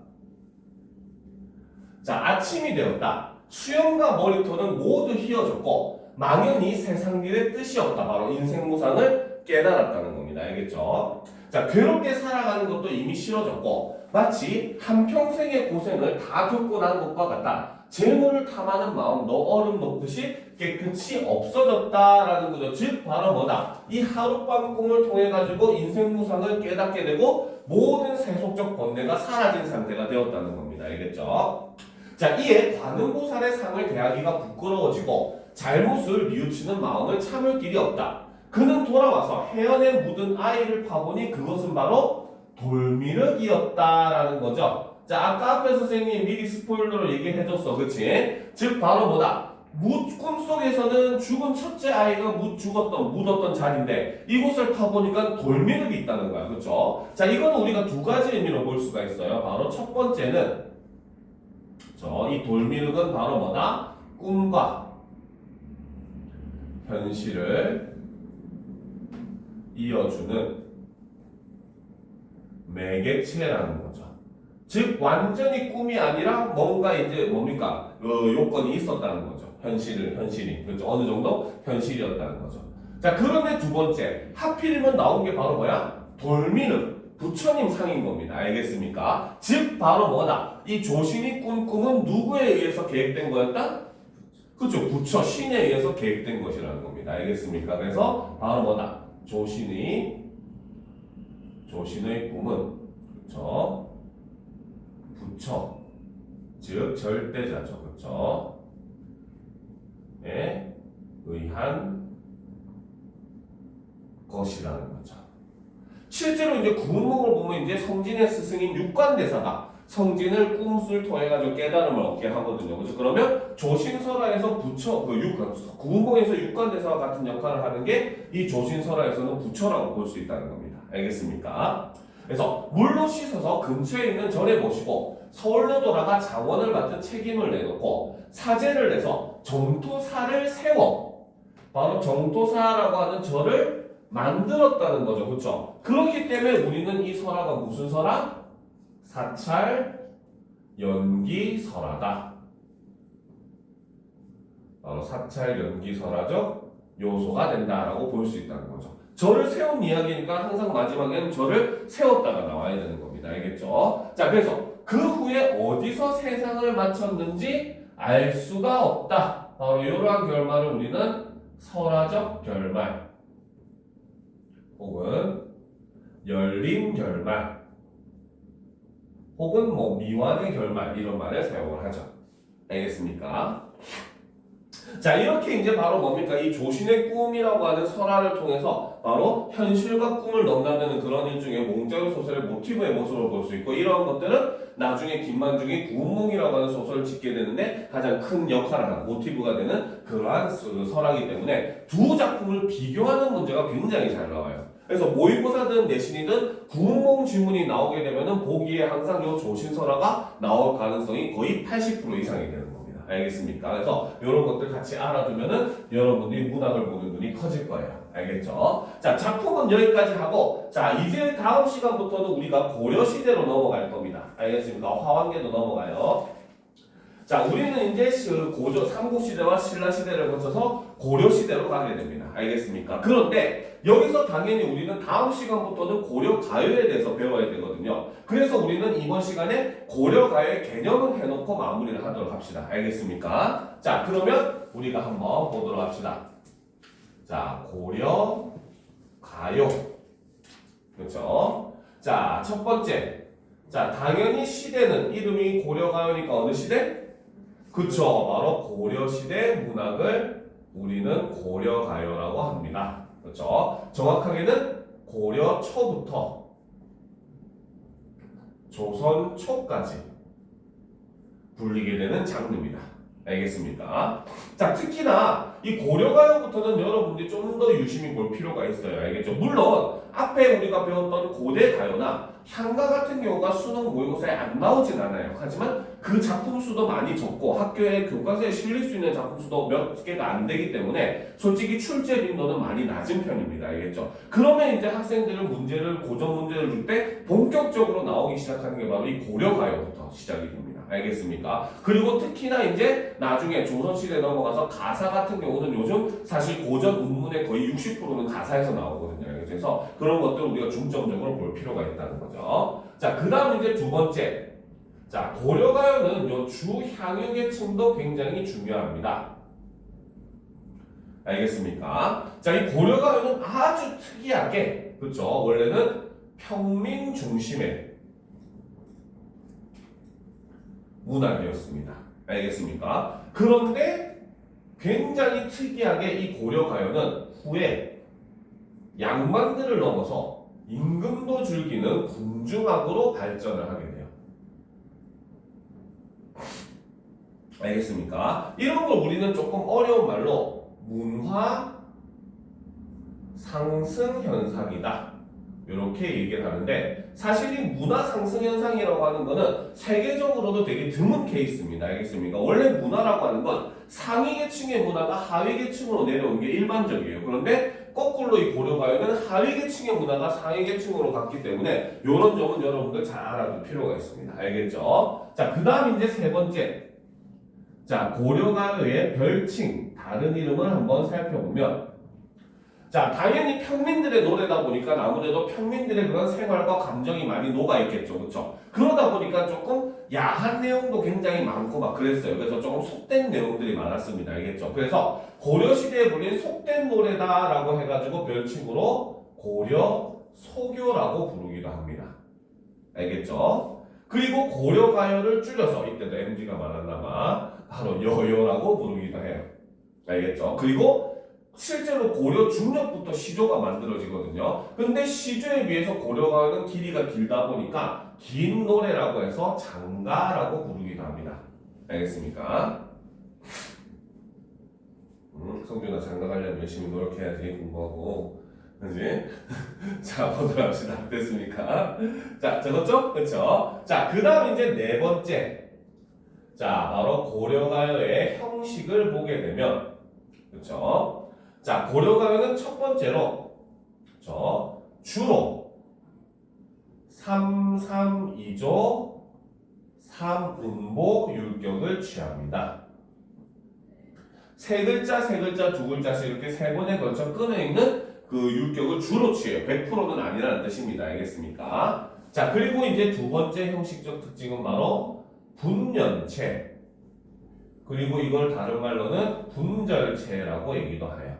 자, 아침이 되었다. 수염과 머리털은 모두 휘어졌고 망연히 세상일의 뜻이 없다. 바로 인생무상을 깨달았다는 겁니다. 알겠죠? 자, 괴롭게 살아가는 것도 이미 싫어졌고 마치 한평생의 고생을 다 겪고 난 것과 같다. 재물을 탐하는 마음도 얼음 녹듯이 깨끗이 없어졌다라는 거죠. 즉 바로 뭐다? 이 하룻밤 꿈을 통해 가지고 인생무상을 깨닫게 되고 모든 세속적 번뇌가 사라진 상태가 되었다는 겁니다. 알겠죠? 자, 이에 관음보살의 상을 대하기가 부끄러워지고 잘못을 뉘우치는 마음을 참을 길이 없다. 그는 돌아와서 해안에 묻은 아이를 파보니 그것은 바로 돌미륵이었다라는 거죠. 자, 아까 앞에 선생님이 미리 스포일러로 얘기해줬어. 그치? 즉 바로 뭐다? 꿈속에서는 죽은 첫째 아이가 묻었던 자리인데 이곳을 파보니까 돌미륵이 있다는 거야. 그쵸? 자, 이거는 우리가 두 가지 의미로 볼 수가 있어요. 바로 첫 번째는 이 돌미륵은 바로 뭐다? 꿈과 현실을 이어주는 매개체라는 거죠. 즉 완전히 꿈이 아니라 뭔가 이제 뭡니까? 요건이 있었다는 거죠. 현실이 그렇죠. 어느 정도 현실이었다는 거죠. 자, 그런데 두 번째 하필이면 나온 게 바로 뭐야? 돌미륵 부처님 상인 겁니다. 알겠습니까? 즉 바로 뭐다? 이 조신이 꾼 꿈은 누구에 의해서 계획된 거였다? 그렇죠. 부처 신에 의해서 계획된 것이라는 겁니다. 알겠습니까? 그래서 바로 뭐다? 조신의 꿈은 그렇죠. 부처 즉 절대자죠. 그렇죠. 에 의한 것이라는 거죠. 실제로 이제 구운몽을 보면 이제 성진의 스승인 육관대사가 성진을 꿈을 통해 가지고 깨달음을 얻게 하거든요. 그렇죠? 그러면 조신설화에서 부처 구운몽에서 육관대사와 같은 역할을 하는 게 이 조신설화에서는 부처라고 볼 수 있다는 겁니다. 알겠습니까? 그래서 물로 씻어서 근처에 있는 절에 모시고 서울로 돌아가 장원을 맡은 책임을 내놓고 사제를 내서 정토사를 세워 바로 정토사라고 하는 절을 만들었다는 거죠. 그렇죠? 그렇기 때문에 우리는 이 설화가 무슨 설화? 사찰 연기 설화다. 바로 사찰 연기 설화적 요소가 된다라고 볼 수 있다는 거죠. 절을 세운 이야기니까 항상 마지막에는 절을 세웠다가 나와야 되는 겁니다. 알겠죠? 자, 그래서 그 후에 어디서 세상을 마쳤는지 알 수가 없다. 바로 이러한 결말을 우리는 설화적 결말 혹은 열린 결말 혹은 미완의 결말 이런 말을 사용을 하죠. 알겠습니까? 자, 이렇게 이제 바로 뭡니까? 이 조신의 꿈이라고 하는 설화를 통해서 바로 현실과 꿈을 넘나드는 그런 일종의 몽자유 소설의 모티브의 모습을 볼 수 있고 이러한 것들은 나중에 김만중이 구운몽이라고 하는 소설을 짓게 되는데 가장 큰 역할을 하는 모티브가 되는 그러한 설화이기 때문에 두 작품을 비교하는 문제가 굉장히 잘 나와요. 그래서 모의고사든 내신이든 구운몽 지문이 나오게 되면은 보기에 항상 요 조신설화가 나올 가능성이 거의 80% 이상이 되는 겁니다. 알겠습니까? 그래서 이런 것들 같이 알아두면은 여러분들이 문학을 보는 눈이 커질 거예요. 알겠죠? 자, 작품은 여기까지 하고 자, 이제 다음 시간부터는 우리가 고려시대로 넘어갈 겁니다. 알겠습니까? 화왕계도 넘어가요. 자, 우리는 이제 삼국시대와 신라시대를 거쳐서 고려시대로 가게 됩니다. 알겠습니까? 그런데 여기서 당연히 우리는 다음 시간부터는 고려가요에 대해서 배워야 되거든요. 그래서 우리는 이번 시간에 고려가요의 개념을 해놓고 마무리를 하도록 합시다. 알겠습니까? 자, 그러면 우리가 한번 보도록 합시다. 자, 고려가요. 그렇죠? 자, 첫 번째. 자, 당연히 시대는 이름이 고려가요니까 어느 시대? 그쵸. 바로 고려시대 문학을 우리는 고려가요라고 합니다. 그렇죠? 정확하게는 고려 초부터 조선 초까지 불리게 되는 장르입니다. 알겠습니까? 자, 특히나 이 고려가요부터는 여러분들이 좀 더 유심히 볼 필요가 있어요. 알겠죠? 물론 앞에 우리가 배웠던 고대가요나 향가 같은 경우가 수능 모의고사에 안 나오진 않아요. 하지만 그 작품 수도 많이 적고 학교에 교과서에 실릴 수 있는 작품 수도 몇 개가 안 되기 때문에 솔직히 출제 빈도는 많이 낮은 편입니다. 알겠죠? 그러면 이제 학생들은 고전 문제를 줄 때 본격적으로 나오기 시작하는 게 바로 이 고려가요부터 시작이 됩니다. 알겠습니까? 그리고 특히나 이제 나중에 조선시대에 넘어가서 가사 같은 경우는 요즘 사실 고전 운문의 거의 60%는 가사에서 나오거든요. 그래서 그런 것들 우리가 중점적으로 볼 필요가 있다는 거죠. 자, 그 다음 이제 두 번째. 자, 고려가요는 요 주향유계층도 굉장히 중요합니다. 알겠습니까? 자, 이 고려가요는 아주 특이하게, 그렇죠? 원래는 평민 중심의 문학이었습니다. 알겠습니까? 그런데 굉장히 특이하게 이 고려가요는 후에 양반들을 넘어서 임금도 즐기는 궁중악으로 발전을 하게 돼요. 알겠습니까? 이런 걸 우리는 조금 어려운 말로 문화 상승 현상이다. 이렇게 얘기를 하는데 사실 이 문화 상승 현상이라고 하는 거는 세계적으로도 되게 드문 케이스입니다. 알겠습니까? 원래 문화라고 하는 건 상위 계층의 문화가 하위 계층으로 내려오는 게 일반적이에요. 그런데 거꾸로 이 고려가요는 하위 계층의 문화가 상위 계층으로 갔기 때문에 이런 점은 여러분들 잘 알아둘 필요가 있습니다. 알겠죠? 자, 그 다음 이제 세 번째. 자, 고려가요의 별칭, 다른 이름을 한번 살펴보면 자, 당연히 평민들의 노래다 보니까 아무래도 평민들의 그런 생활과 감정이 많이 녹아있겠죠. 그렇죠? 그러다 보니까 조금 야한 내용도 굉장히 많고 막 그랬어요. 그래서 조금 속된 내용들이 많았습니다. 알겠죠? 그래서 고려시대에 불린 속된 노래다라고 해가지고 별칭으로 고려 소교라고 부르기도 합니다. 알겠죠? 그리고 고려가요를 줄여서 이때도 MG가 많았나봐 바로 여요라고 부르기도 해요. 알겠죠? 그리고 실제로 고려 중력부터 시조가 만들어지거든요. 근데 시조에 비해서 고려가요는 길이가 길다 보니까 긴 노래라고 해서 장가라고 부르기도 합니다. 알겠습니까? 성준아, 장가 가려면 열심히 노력해야지. 공부하고. 그지? 자, 보도록 합시다. 됐습니까? 자, 적었죠? 그쵸? 자, 그 다음 이제 네 번째. 자, 바로 고려가요의 형식을 보게 되면, 그쵸? 자, 고려가요는 첫 번째로, 그쵸? 주로 3-3-2조 3음보 율격을 취합니다. 세 글자, 세 글자, 두 글자씩 이렇게 세 번에 걸쳐 끊어있는 그 율격을 주로 취해요. 100%는 아니라는 뜻입니다. 알겠습니까? 자, 그리고 이제 두 번째 형식적 특징은 바로 분연체. 그리고 이걸 다른 말로는 분절체라고 얘기도 해요.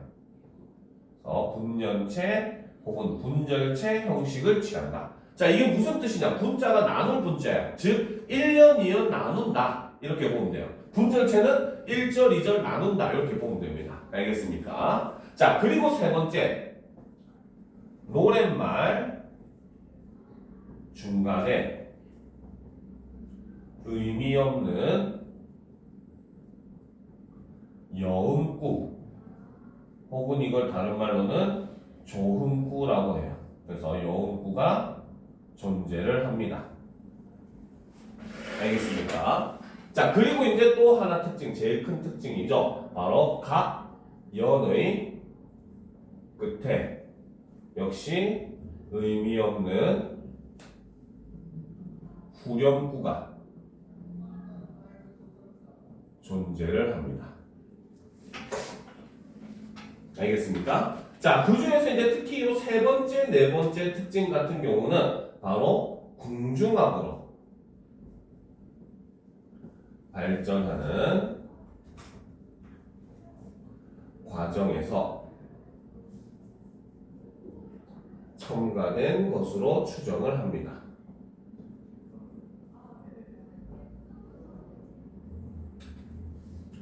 분연체 혹은 분절체 형식을 취한다. 자, 이게 무슨 뜻이냐? 분자가 나눌 분자야. 즉, 1년, 2년 나눈다. 이렇게 보면 돼요. 분절체는 1절, 2절 나눈다. 이렇게 보면 됩니다. 알겠습니까? 자, 그리고 세 번째. 노랫말 중간에 의미 없는 여음구 혹은 이걸 다른 말로는 조음구라고 해요. 그래서 여음구가 존재를 합니다. 알겠습니까? 자, 그리고 이제 또 하나 특징, 제일 큰 특징이죠. 바로 각 연의 끝에 역시 의미 없는 후렴구가 존재를 합니다. 알겠습니까? 자, 그 중에서 이제 특히 이 세 번째, 네 번째 특징 같은 경우는 바로 궁중악으로 발전하는 과정에서 첨가된 것으로 추정을 합니다.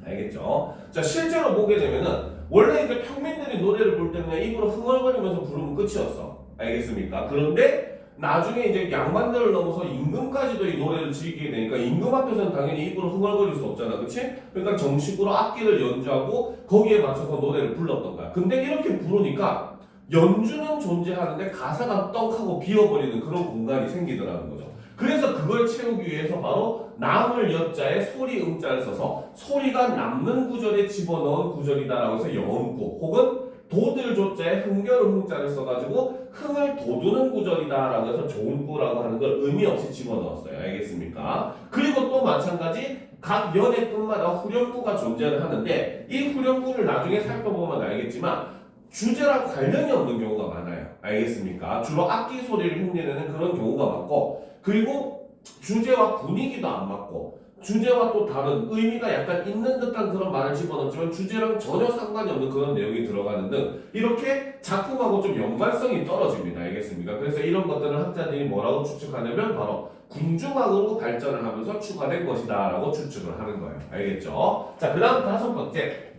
알겠죠? 자, 실제로 보게 되면은 원래 이제 평민들이 노래를 부를 때 그냥 입으로 흥얼거리면서 부르면 끝이었어. 알겠습니까? 그런데 나중에 이제 양반들을 넘어서 임금까지도 이 노래를 즐기게 되니까 임금 앞에서는 당연히 입으로 흥얼거릴 수 없잖아, 그치? 그러니까 정식으로 악기를 연주하고 거기에 맞춰서 노래를 불렀던 거야. 근데 이렇게 부르니까 연주는 존재하는데 가사가 떡하고 비어버리는 그런 공간이 생기더라는 거죠. 그래서 그걸 채우기 위해서 바로 남을 여자에 소리 음자를 써서 소리가 남는 구절에 집어넣은 구절이다라고 해서 여음구, 혹은 도들 조자에 흥겨울 흥자를 써가지고 흥을 돋우는 구절이다라고 해서 좋은구라고 하는 걸 의미 없이 집어넣었어요. 알겠습니까? 그리고 또 마찬가지 각 연애뿐마다 후렴구가 존재를 하는데 이 후렴구를 나중에 살펴보면 알겠지만 주제랑 관련이 없는 경우가 많아요. 알겠습니까? 주로 악기 소리를 흉내내는 그런 경우가 많고, 그리고 주제와 분위기도 안 맞고, 주제와 또 다른 의미가 약간 있는 듯한 그런 말을 집어넣지만 주제랑 전혀 상관이 없는 그런 내용이 들어가는 등 이렇게 작품하고 좀 연관성이 떨어집니다. 알겠습니까? 그래서 이런 것들을 학자들이 뭐라고 추측하냐면 바로 궁중악으로 발전을 하면서 추가된 것이다 라고 추측을 하는 거예요. 알겠죠? 자, 그 다음 다섯 번째.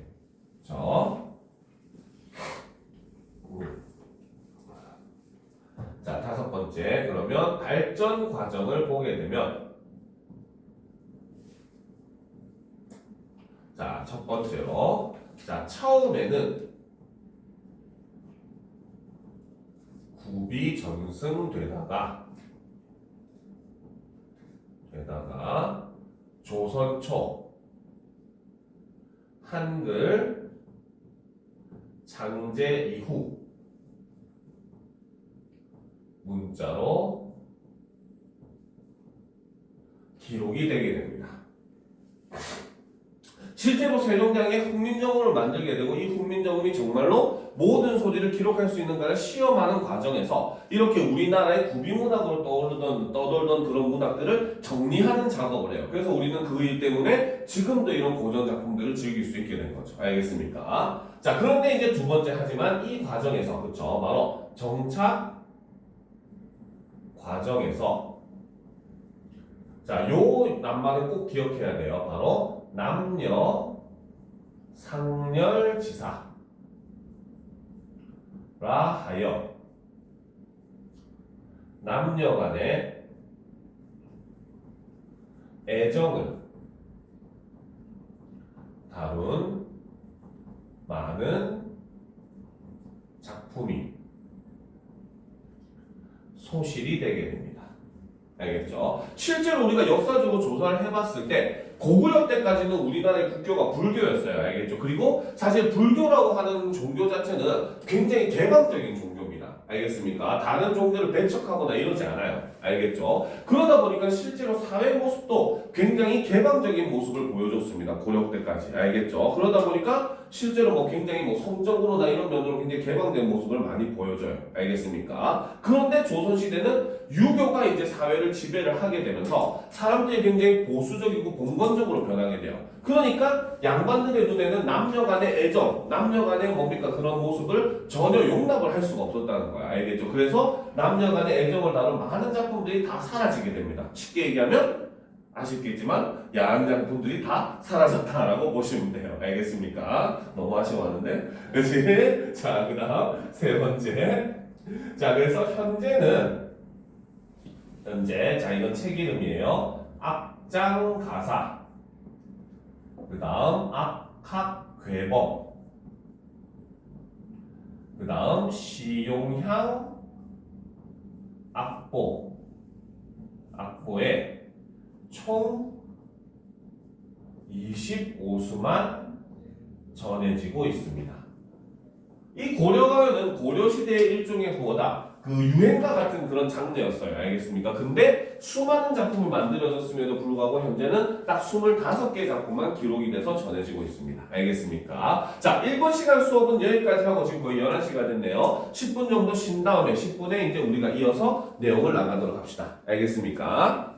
자, 다섯 번째. 그러면 발전 과정을 보게 되면, 자, 첫 번째로, 자, 처음에는 굽이 전승되다가 조선 초 한글 창제 이후 문자로 기록이 되게 됩니다. 실제로 세종대왕이 훈민정음을 만들게 되고 이 훈민정음이 정말로 모든 소리를 기록할 수 있는가를 시험하는 과정에서 이렇게 우리나라의 구비문학으로 떠돌던 그런 문학들을 정리하는 작업을 해요. 그래서 우리는 그 일 때문에 지금도 이런 고전 작품들을 즐길 수 있게 된 거죠. 알겠습니까? 자, 그런데 이제 두 번째, 하지만 이 과정에서, 그쵸, 바로 정착 과정에서, 자, 요 낱말을 꼭 기억해야 돼요. 바로 남녀 상렬지사라 하여 남녀 간의 애정을 다룬 많은 작품이 소실이 되게 됩니다. 알겠죠? 실제로 우리가 역사적으로 조사를 해봤을 때 고구려 때까지는 우리나라의 국교가 불교였어요. 알겠죠? 그리고 사실 불교라고 하는 종교 자체는 굉장히 개방적인 종교입니다. 알겠습니까? 다른 종교를 배척하거나 이러지 않아요. 알겠죠? 그러다 보니까 실제로 사회 모습도 굉장히 개방적인 모습을 보여줬습니다. 고려 때까지. 알겠죠? 그러다 보니까 실제로 굉장히 성적으로나 이런 면으로 굉장히 개방된 모습을 많이 보여줘요. 알겠습니까? 그런데 조선시대는 유교가 이제 사회를 지배를 하게 되면서 사람들이 굉장히 보수적이고 봉건적으로 변하게 돼요. 그러니까 양반들의 눈에는 남녀 간의 애정, 남녀 간의 그런 모습을 전혀 용납을 할 수가 없었다는 거야. 알겠죠? 그래서 남녀 간의 애정을 다룬 많은 작품들이 다 사라지게 됩니다. 쉽게 얘기하면 아쉽겠지만 야한 작품들이 다 사라졌다라고 보시면 돼요. 알겠습니까? 너무 아쉬워하는데. 그치? 자, 그 다음 세 번째. 자, 그래서 현재, 자, 이건 책 이름이에요. 악장가사. 그 다음 악학괴범. 그 다음 시용향 악보에 총 25수만 전해지고 있습니다. 이 고려가요는 고려시대의 일종의 그 유행가 같은 그런 장르였어요. 알겠습니까? 근데 수많은 작품을 만들어졌음에도 불구하고 현재는 딱 25개 작품만 기록이 돼서 전해지고 있습니다. 알겠습니까? 자, 1번 시간 수업은 여기까지 하고 지금 거의 11시가 됐네요. 10분 정도 쉰 다음에 10분에 이제 우리가 이어서 내용을 나가도록 합시다. 알겠습니까?